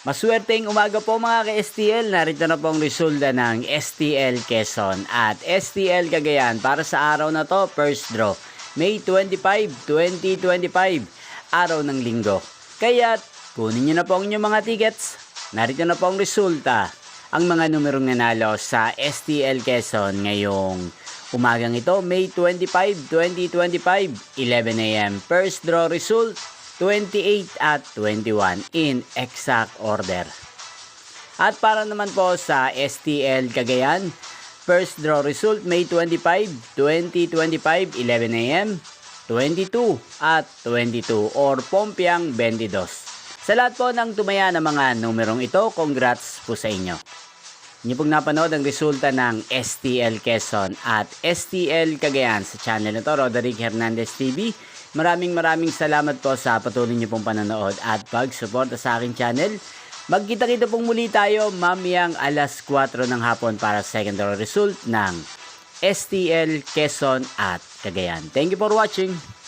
Maswerteng umaga po mga ka-STL. Narito na po ang resulta ng STL Quezon at STL Cagayan para sa araw na to, first draw, May 25, 2025, araw ng linggo. Kaya kunin nyo na po ang inyong mga tickets. Narito na po ang resulta. Ang mga numerong nanalo sa STL Quezon ngayong umagang ito, May 25, 2025, 11 a.m. First draw result, 28 at 21 in exact order. At para naman po sa STL Cagayan, first draw result May 25, 2025, 11 a.m., 22 at 22 or Pompiang 22. Sa lahat po ng tumaya ng mga numerong ito, congrats po sa inyo. Inyo pong napanood ang resulta ng STL Quezon at STL Cagayan sa channel na to, Roderick Hernandez TV. Maraming salamat po sa patuloy niyo pong panonood at pag-suporta sa aking channel. Magkita-kita pong muli tayo mamayang alas 4 ng hapon para sa secondary result ng STL Quezon at Cagayan. Thank you for watching.